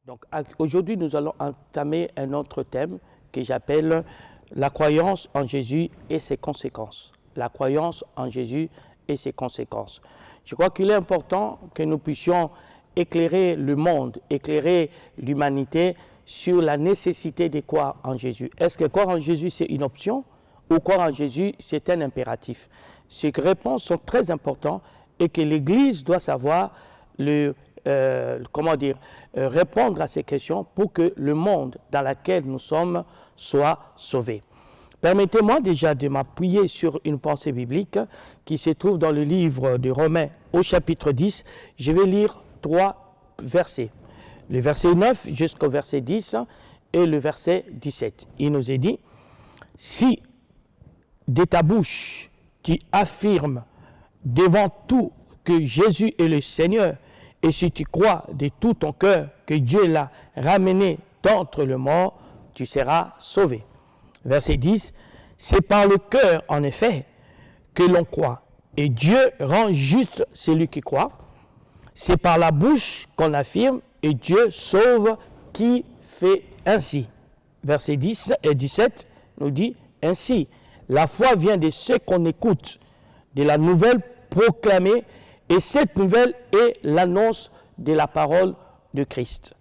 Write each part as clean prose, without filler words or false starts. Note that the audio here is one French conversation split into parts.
Donc aujourd'hui, nous allons entamer un autre thème que j'appelle la croyance en Jésus et ses conséquences. La croyance en Jésus et ses conséquences. Je crois qu'il est important que nous puissions éclairer le monde, éclairer l'humanité sur la nécessité de croire en Jésus. Est-ce que croire en Jésus, c'est une option ou croire en Jésus, c'est un impératif? Ces réponses sont très importantes et que l'Église doit savoir répondre à ces questions pour que le monde dans lequel nous sommes soit sauvé. Permettez-moi déjà de m'appuyer sur une pensée biblique qui se trouve dans le livre de Romains au chapitre 10. Je vais lire 3 versets. Le verset 9 jusqu'au verset 10 et le verset 17. Il nous est dit, « Si de ta bouche tu affirmes devant tout que Jésus est le Seigneur, et si tu crois de tout ton cœur que Dieu l'a ramené d'entre les morts, tu seras sauvé. » Verset 10, « C'est par le cœur, en effet, que l'on croit, et Dieu rend juste celui qui croit. C'est par la bouche qu'on affirme, et Dieu sauve qui fait ainsi. » Verset 10 et 17 nous dit, « Ainsi, la foi vient de ce qu'on écoute, de la nouvelle proclamée, et cette nouvelle est l'annonce de la parole de Christ. »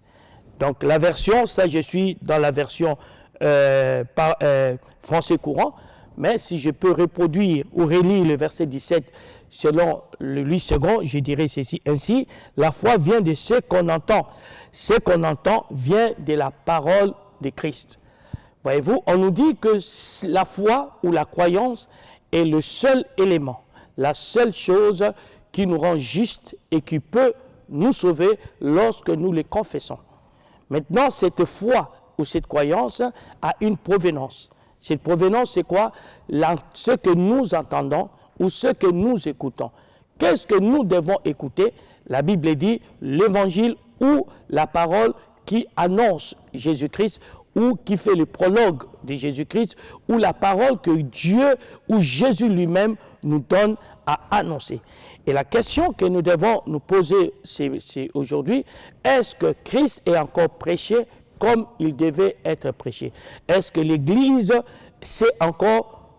Donc la version, ça je suis dans la version français courant, mais si je peux reproduire ou relire le verset 17 selon le 8 second, je dirais ceci, ainsi, la foi vient de ce qu'on entend. Ce qu'on entend vient de la parole de Christ. Voyez-vous, on nous dit que la foi ou la croyance est le seul élément, la seule chose qui nous rend justes et qui peut nous sauver lorsque nous les confessons. Maintenant, cette foi ou cette croyance a une provenance. Cette provenance, c'est quoi? Ce que nous entendons ou ce que nous écoutons. Qu'est-ce que nous devons écouter? La Bible dit l'évangile ou la parole qui annonce Jésus-Christ ou qui fait le prologue de Jésus-Christ ou la parole que Dieu ou Jésus lui-même nous donne à annoncer. Et la question que nous devons nous poser c'est aujourd'hui, est-ce que Christ est encore prêché comme il devait être prêché? Est-ce que l'Église sait encore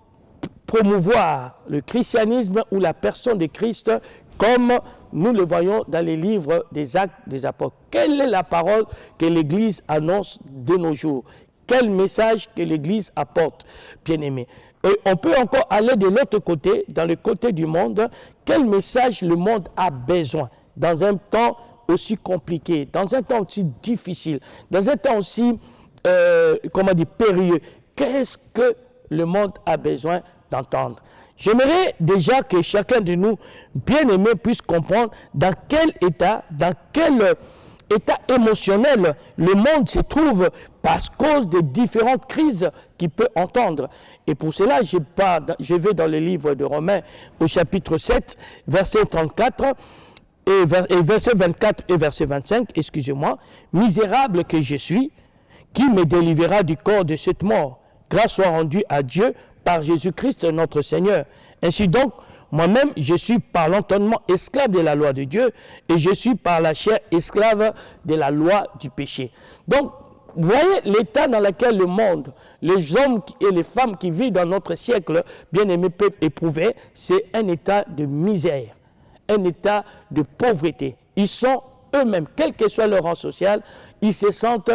promouvoir le christianisme ou la personne de Christ comme nous le voyons dans les livres des Actes des Apôtres? Quelle est la parole que l'Église annonce de nos jours? Quel message que l'Église apporte, bien-aimés? Et on peut encore aller de l'autre côté, dans le côté du monde. Quel message le monde a besoin dans un temps aussi compliqué, dans un temps aussi difficile, dans un temps aussi, périlleux? Qu'est-ce que le monde a besoin d'entendre? J'aimerais déjà que chacun de nous, bien-aimés, puisse comprendre dans quel état émotionnel le monde se trouve parce cause de différentes crises qu'il peut entendre. Et pour cela, je vais dans le livre de Romains au chapitre 7, verset 34 et verset 24 et verset 25, excusez-moi. « Misérable que je suis, qui me délivrera du corps de cette mort? Grâce soit rendue à Dieu par Jésus-Christ notre Seigneur. Ainsi donc, moi-même, je suis par l'entendement esclave de la loi de Dieu et je suis par la chair esclave de la loi du péché. » Donc, vous voyez l'état dans lequel le monde, les hommes et les femmes qui vivent dans notre siècle, bien-aimés, peuvent éprouver, c'est un état de misère, un état de pauvreté. Ils sont eux-mêmes, quel que soit leur rang social, ils se sentent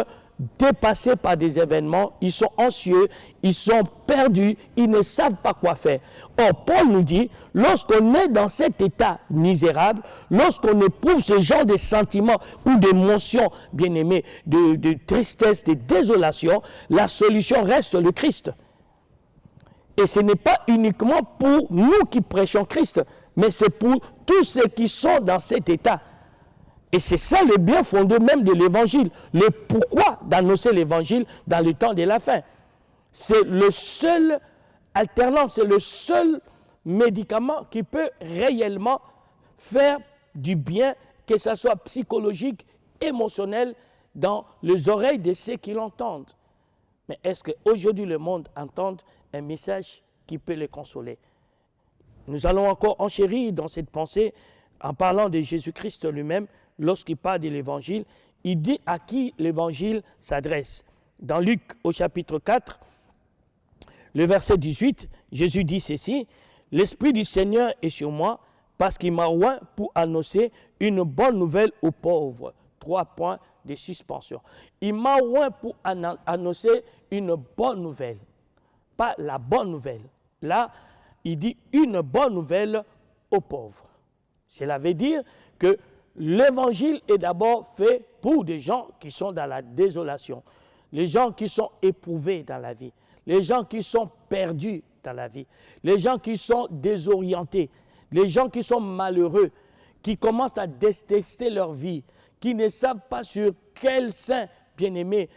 dépassés par des événements, ils sont anxieux, ils sont perdus, ils ne savent pas quoi faire. Or, Paul nous dit, lorsqu'on est dans cet état misérable, lorsqu'on éprouve ce genre de sentiments ou d'émotions, bien-aimés, de tristesse, de désolation, la solution reste le Christ. Et ce n'est pas uniquement pour nous qui prêchons Christ, mais c'est pour tous ceux qui sont dans cet état. Et c'est ça le bien fondé même de l'évangile. Le pourquoi d'annoncer l'évangile dans le temps de la fin. C'est le seul alternant, c'est le seul médicament qui peut réellement faire du bien, que ce soit psychologique, émotionnel, dans les oreilles de ceux qui l'entendent. Mais est-ce qu'aujourd'hui le monde entend un message qui peut les consoler? Nous allons encore enchérir dans cette pensée en parlant de Jésus-Christ lui-même. Lorsqu'il parle de l'évangile, il dit à qui l'évangile s'adresse. Dans Luc au chapitre 4, le verset 18, Jésus dit ceci, « L'Esprit du Seigneur est sur moi parce qu'il m'a oint pour annoncer une bonne nouvelle aux pauvres. » 3 points de suspension. Il m'a oint pour annoncer une bonne nouvelle, pas la bonne nouvelle. Là, il dit une bonne nouvelle aux pauvres. Cela veut dire que l'évangile est d'abord fait pour des gens qui sont dans la désolation, les gens qui sont éprouvés dans la vie, les gens qui sont perdus dans la vie, les gens qui sont désorientés, les gens qui sont malheureux, qui commencent à détester leur vie, qui ne savent pas sur quel saint bien-aimé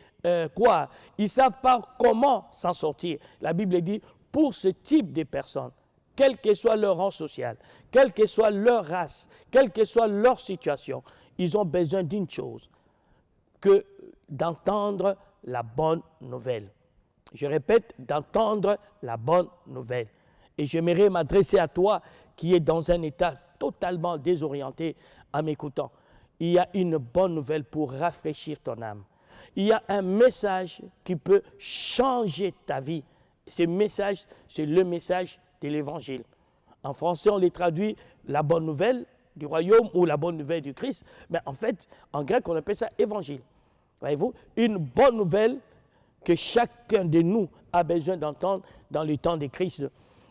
croire. Ils ne savent pas comment s'en sortir. La Bible dit, pour ce type de personnes, quel que soit leur rang social, quelle que soit leur race, quelle que soit leur situation, ils ont besoin d'une chose, que d'entendre la bonne nouvelle. Je répète, d'entendre la bonne nouvelle. Et j'aimerais m'adresser à toi qui es dans un état totalement désorienté en m'écoutant. Il y a une bonne nouvelle pour rafraîchir ton âme. Il y a un message qui peut changer ta vie. Ce message, c'est le message de l'Évangile. En français, on les traduit la bonne nouvelle du royaume ou la bonne nouvelle du Christ. Mais en fait, en grec, on appelle ça évangile. Voyez-vous, une bonne nouvelle que chacun de nous a besoin d'entendre dans le temps de Christ.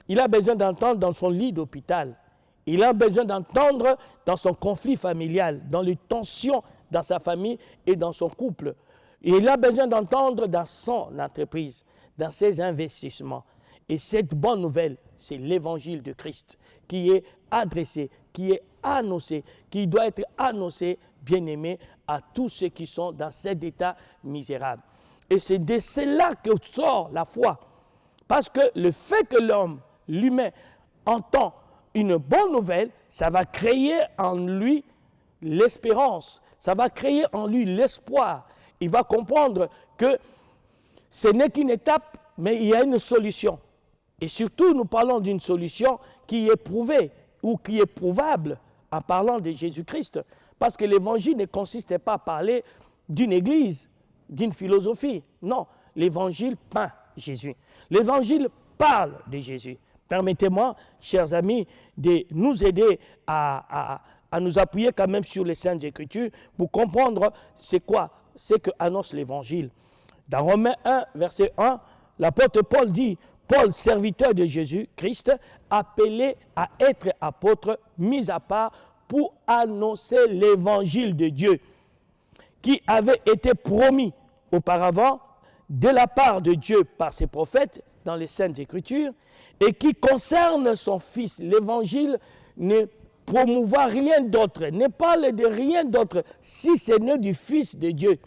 Il a besoin d'entendre dans son lit d'hôpital. Il a besoin d'entendre dans son conflit familial, dans les tensions dans sa famille et dans son couple. Et il a besoin d'entendre dans son entreprise, dans ses investissements. Et cette bonne nouvelle, c'est l'évangile de Christ qui est adressé, qui est annoncé, qui doit être annoncé, bien-aimé, à tous ceux qui sont dans cet état misérable. Et c'est de cela que sort la foi. Parce que le fait que l'homme, l'humain, entend une bonne nouvelle, ça va créer en lui l'espérance, ça va créer en lui l'espoir. Il va comprendre que ce n'est qu'une étape, mais il y a une solution. Et surtout, nous parlons d'une solution qui est prouvée ou qui est prouvable en parlant de Jésus-Christ. Parce que l'évangile ne consistait pas à parler d'une église, d'une philosophie. Non, l'évangile peint Jésus. L'évangile parle de Jésus. Permettez-moi, chers amis, de nous aider à nous appuyer quand même sur les Saintes Écritures pour comprendre c'est quoi, c'est que annonce l'Évangile. Dans Romains 1, verset 1, l'apôtre Paul dit, Paul, serviteur de Jésus-Christ, appelé à être apôtre, mis à part pour annoncer l'Évangile de Dieu, qui avait été promis auparavant de la part de Dieu par ses prophètes dans les Saintes Écritures, et qui concerne son Fils. L'Évangile ne promouvoit rien d'autre, ne parle de rien d'autre, si ce n'est du Fils de Dieu,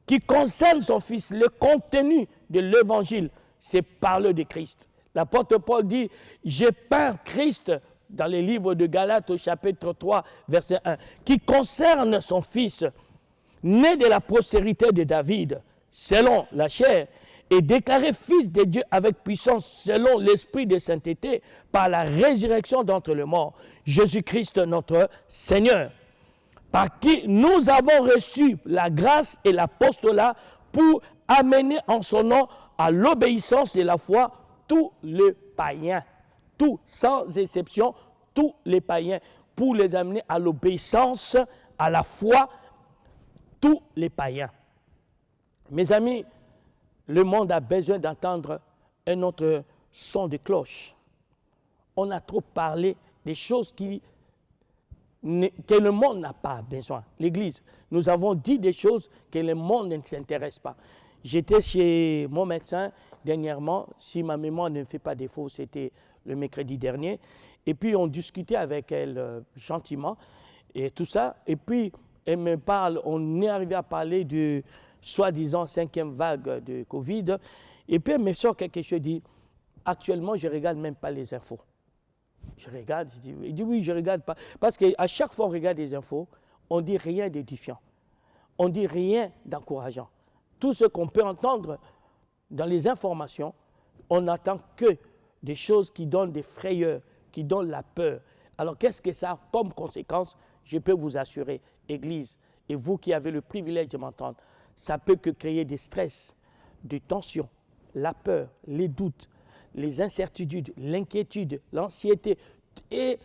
qui concerne son Fils. Le contenu de l'Évangile, c'est parler de Christ. L'apôtre Paul dit, j'ai peint Christ dans les livres de Galates au chapitre 3, verset 1, qui concerne son Fils, né de la postérité de David, selon la chair, et déclaré fils de Dieu avec puissance selon l'esprit de sainteté par la résurrection d'entre les morts, Jésus-Christ notre Seigneur, par qui nous avons reçu la grâce et l'apostolat pour amener en son nom à l'obéissance de la foi tous les païens, tous, sans exception, tous les païens, pour les amener à l'obéissance, à la foi, tous les païens. Mes amis, le monde a besoin d'entendre un autre son de cloche. On a trop parlé des choses que le monde n'a pas besoin. L'Église, nous avons dit des choses que le monde ne s'intéresse pas. J'étais chez mon médecin dernièrement, si ma mémoire ne me fait pas défaut, c'était le mercredi dernier, et puis on discutait avec elle gentiment, et tout ça, et puis elle me parle, on est arrivé à parler de soi-disant 5e vague de Covid, et puis elle me sort quelque chose, dit, actuellement je ne regarde même pas les infos. Je regarde, il dit oui, je ne regarde pas, parce qu'à chaque fois on regarde les infos, on ne dit rien d'édifiant, on ne dit rien d'encourageant. Tout ce qu'on peut entendre dans les informations, on n'attend que des choses qui donnent des frayeurs, qui donnent la peur. Alors qu'est-ce que ça a comme conséquence? Je peux vous assurer, Église et vous qui avez le privilège de m'entendre, ça peut que créer des stress, des tensions, la peur, les doutes, les incertitudes, l'inquiétude, l'anxiété et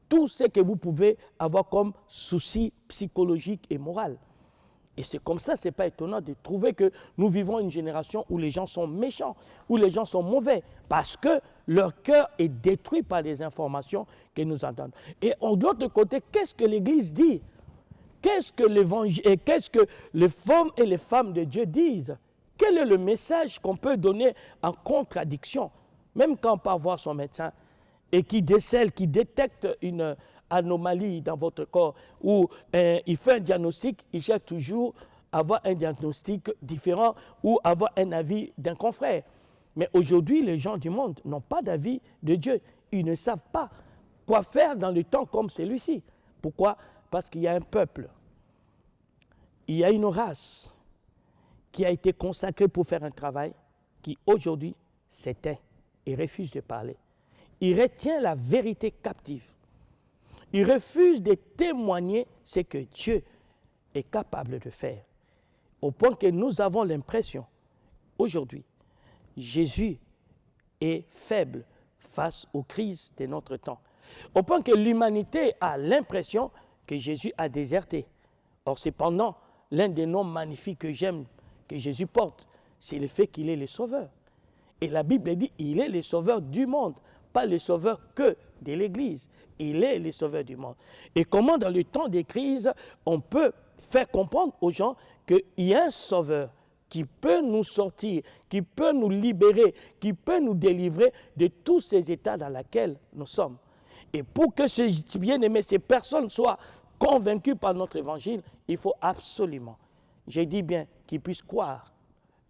tout ce que vous pouvez avoir comme soucis psychologiques et moraux. Et c'est comme ça, ce n'est pas étonnant de trouver que nous vivons une génération où les gens sont méchants, où les gens sont mauvais, parce que leur cœur est détruit par les informations que nous entendons. Et de l'autre côté, qu'est-ce que l'Église dit? Qu'est-ce que l'Évangile et qu'est-ce que les hommes et les femmes de Dieu disent? Quel est le message qu'on peut donner en contradiction? Même quand on part voir son médecin et qui décèle, qui détecte une anomalie dans votre corps, ou il fait un diagnostic, il cherche toujours à avoir un diagnostic différent ou avoir un avis d'un confrère. Mais aujourd'hui, les gens du monde n'ont pas d'avis de Dieu. Ils ne savent pas quoi faire dans le temps comme celui-ci. Pourquoi? Parce qu'il y a un peuple, il y a une race qui a été consacrée pour faire un travail qui aujourd'hui s'éteint et refuse de parler. Il retient la vérité captive. Il refuse de témoigner ce que Dieu est capable de faire. Au point que nous avons l'impression, aujourd'hui, Jésus est faible face aux crises de notre temps. Au point que l'humanité a l'impression que Jésus a déserté. Or, cependant, l'un des noms magnifiques que j'aime, que Jésus porte, c'est le fait qu'il est le sauveur. Et la Bible dit qu'il est le sauveur du monde, pas le sauveur que de l'Église. Il est le sauveur du monde. Et comment dans le temps des crises, on peut faire comprendre aux gens qu'il y a un sauveur qui peut nous sortir, qui peut nous libérer, qui peut nous délivrer de tous ces états dans lesquels nous sommes. Et pour que ces bien-aimés, ces personnes soient convaincues par notre évangile, il faut absolument, je dis bien, qu'ils puissent croire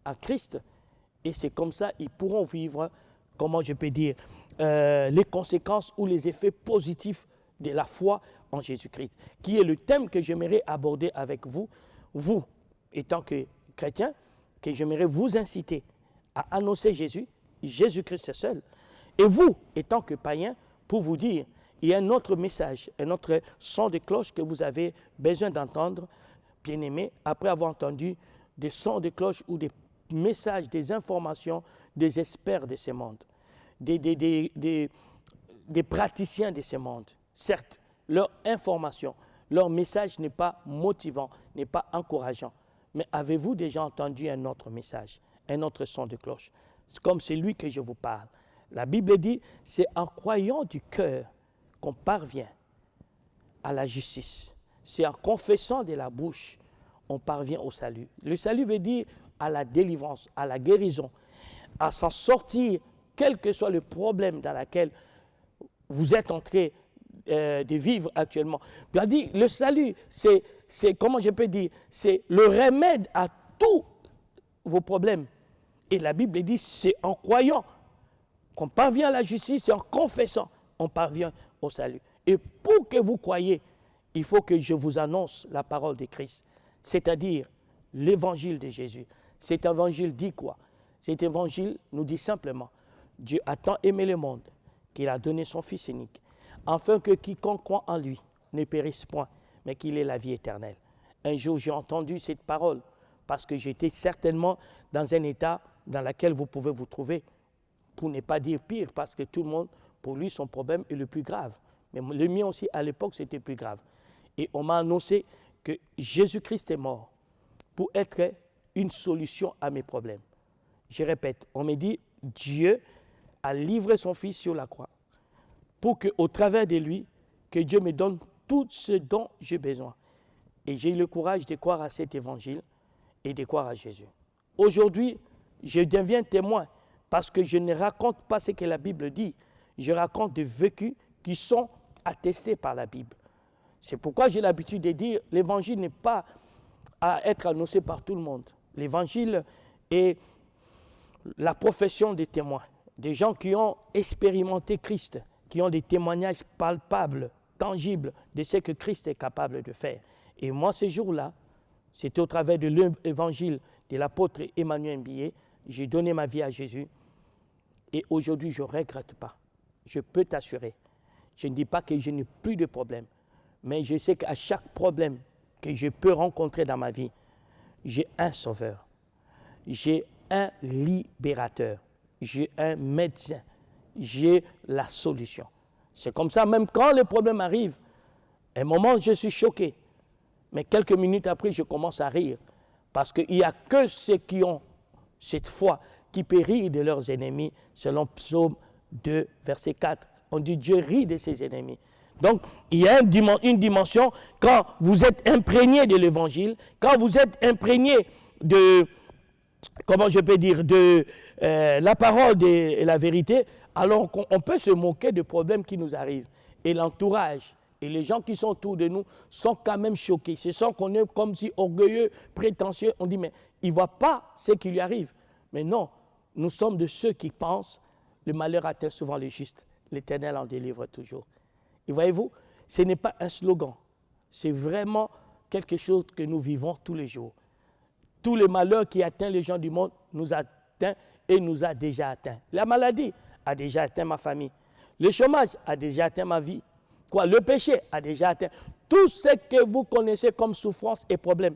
à Christ. Et c'est comme ça qu'ils pourront vivre, comment je peux dire, les conséquences ou les effets positifs de la foi en Jésus-Christ, qui est le thème que j'aimerais aborder avec vous, vous étant que chrétien, que j'aimerais vous inciter à annoncer Jésus, Jésus-Christ seul, et vous étant que païen, pour vous dire, il y a un autre message, un autre son de cloche que vous avez besoin d'entendre, bien-aimés, après avoir entendu des sons de cloche ou des messages, des informations des experts de ce monde, des praticiens de ce monde. Certes, leur information, leur message n'est pas motivant, n'est pas encourageant. Mais avez-vous déjà entendu un autre message, un autre son de cloche? C'est comme celui que je vous parle. La Bible dit, c'est en croyant du cœur qu'on parvient à la justice. C'est en confessant de la bouche on parvient au salut. Le salut veut dire à la délivrance, à la guérison, à s'en sortir, quel que soit le problème dans lequel vous êtes en train de vivre actuellement. Il a dit, le salut, c'est, comment je peux dire, c'est le remède à tous vos problèmes. Et la Bible dit, c'est en croyant qu'on parvient à la justice, c'est en confessant on parvient au salut. Et pour que vous croyiez, il faut que je vous annonce la parole de Christ, c'est-à-dire l'évangile de Jésus. Cet évangile dit quoi? Cet évangile nous dit simplement, Dieu a tant aimé le monde qu'il a donné son Fils unique, afin que quiconque croit en lui ne périsse point, mais qu'il ait la vie éternelle. Un jour, j'ai entendu cette parole, parce que j'étais certainement dans un état dans lequel vous pouvez vous trouver, pour ne pas dire pire, parce que tout le monde, pour lui, son problème est le plus grave. Mais le mien aussi, à l'époque, c'était plus grave. Et on m'a annoncé que Jésus-Christ est mort pour être une solution à mes problèmes. Je répète, on me dit, Dieu a livré son Fils sur la croix pour qu'au travers de lui, que Dieu me donne tout ce dont j'ai besoin. Et j'ai eu le courage de croire à cet évangile et de croire à Jésus. Aujourd'hui, je deviens témoin parce que je ne raconte pas ce que la Bible dit, je raconte des vécus qui sont attestés par la Bible. C'est pourquoi j'ai l'habitude de dire, l'évangile n'est pas à être annoncé par tout le monde. L'évangile est la profession des témoins, des gens qui ont expérimenté Christ, qui ont des témoignages palpables, tangibles de ce que Christ est capable de faire. Et moi, ce jour-là, c'était au travers de l'évangile de l'apôtre Emmanuel Mbilé, j'ai donné ma vie à Jésus. Et aujourd'hui, je ne regrette pas. Je peux t'assurer. Je ne dis pas que je n'ai plus de problème, mais je sais qu'à chaque problème que je peux rencontrer dans ma vie, j'ai un sauveur, j'ai un libérateur, j'ai un médecin, j'ai la solution. C'est comme ça, même quand les problèmes arrivent, à un moment, je suis choqué. Mais quelques minutes après, je commence à rire. Parce qu'il n'y a que ceux qui ont cette foi qui peuvent rire de leurs ennemis, selon Psaume 2, verset 4. On dit Dieu rit de ses ennemis. Donc, il y a une dimension quand vous êtes imprégné de l'évangile, quand vous êtes imprégné de, comment je peux dire, de la parole et la vérité, alors on peut se moquer des problèmes qui nous arrivent. Et l'entourage et les gens qui sont autour de nous sont quand même choqués. Ce sont qu'on est comme si orgueilleux, prétentieux. On dit, mais il ne voit pas ce qui lui arrive. Mais non, nous sommes de ceux qui pensent, le malheur atteint souvent les justes, l'Éternel en délivre toujours. Et voyez-vous, ce n'est pas un slogan, c'est vraiment quelque chose que nous vivons tous les jours. Tous les malheurs qui atteignent les gens du monde nous atteignent et nous a déjà atteints. La maladie a déjà atteint ma famille. Le chômage a déjà atteint ma vie. Le péché a déjà atteint. Tout ce que vous connaissez comme souffrance et problème,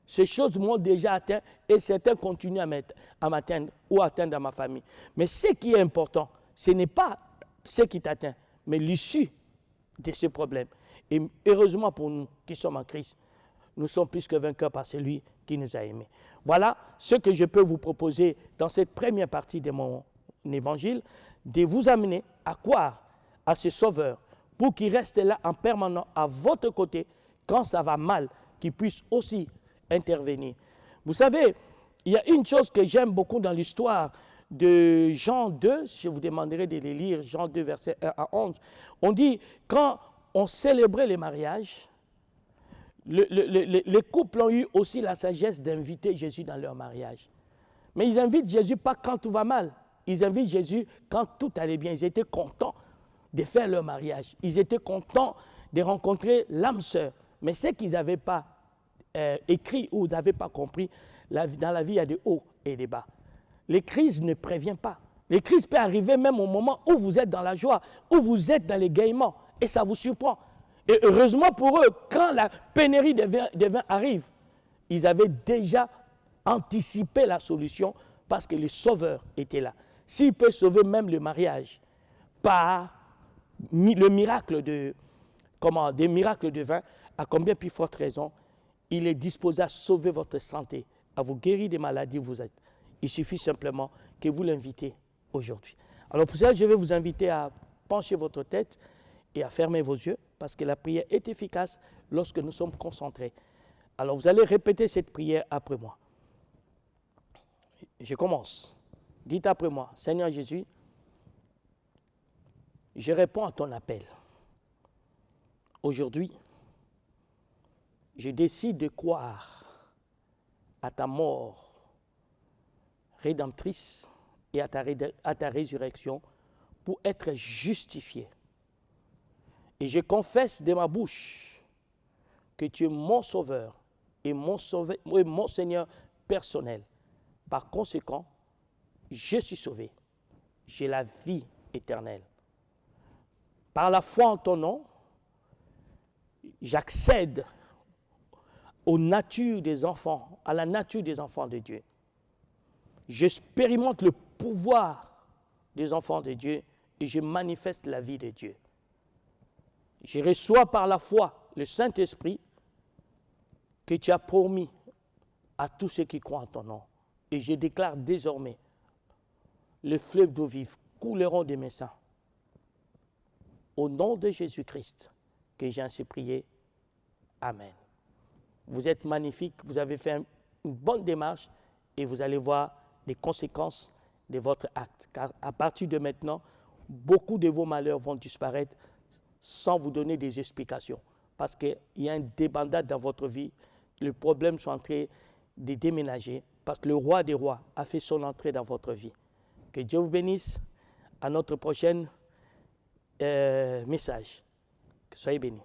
ces choses m'ont déjà atteint et certains continuent à m'atteindre ou à atteindre dans ma famille. Mais ce qui est important, ce n'est pas ce qui t'atteint, mais l'issue de ce problème. Et heureusement pour nous qui sommes en Christ, nous sommes plus que vainqueurs par celui qui nous a aimés. Voilà ce que je peux vous proposer dans cette première partie de mon évangile, de vous amener à croire à ce Sauveur pour qu'il reste là en permanence à votre côté quand ça va mal, qu'il puisse aussi intervenir. Vous savez, il y a une chose que j'aime beaucoup dans l'histoire de Jean 2, je vous demanderai de les lire, Jean 2, verset 1 à 11. On dit, quand on célébrait les mariages, les couples ont eu aussi la sagesse d'inviter Jésus dans leur mariage. Mais ils invitent Jésus pas quand tout va mal. Ils invitent Jésus quand tout allait bien. Ils étaient contents de faire leur mariage. Ils étaient contents de rencontrer l'âme sœur. Mais ce qu'ils n'avaient pas écrit ou n'avaient pas compris, dans la vie, il y a des hauts et des bas. Les crises ne préviennent pas. Les crises peuvent arriver même au moment où vous êtes dans la joie, où vous êtes dans l'égaiement, et ça vous surprend. Et heureusement pour eux, quand la pénurie de vin arrive, ils avaient déjà anticipé la solution parce que le Sauveur était là. S'il peut sauver même le mariage par le miracle des miracles de vin, à combien plus forte raison, il est disposé à sauver votre santé, à vous guérir des maladies où vous êtes. Il suffit simplement que vous l'invitez aujourd'hui. Alors pour ça, je vais vous inviter à pencher votre tête et à fermer vos yeux, parce que la prière est efficace lorsque nous sommes concentrés. Alors vous allez répéter cette prière après moi. Je commence. Dites après moi, Seigneur Jésus, je réponds à ton appel. Aujourd'hui, je décide de croire à ta mort rédemptrice et à ta résurrection pour être justifié. Et je confesse de ma bouche que tu es mon sauveur et mon Seigneur personnel. Par conséquent, je suis sauvé. J'ai la vie éternelle. Par la foi en ton nom, j'accède aux natures des enfants, à la nature des enfants de Dieu. J'expérimente le pouvoir des enfants de Dieu et je manifeste la vie de Dieu. Je reçois par la foi le Saint-Esprit que tu as promis à tous ceux qui croient en ton nom. Et je déclare désormais, les fleuves d'eau vive couleront de mes seins. Au nom de Jésus-Christ, que j'ai ainsi prié. Amen. Vous êtes magnifiques, vous avez fait une bonne démarche et vous allez voir les conséquences de votre acte. Car à partir de maintenant, beaucoup de vos malheurs vont disparaître sans vous donner des explications. Parce qu'il y a un débandade dans votre vie. Les problèmes sont en train de déménager parce que le roi des rois a fait son entrée dans votre vie. Que Dieu vous bénisse. À notre prochain message. Soyez bénis.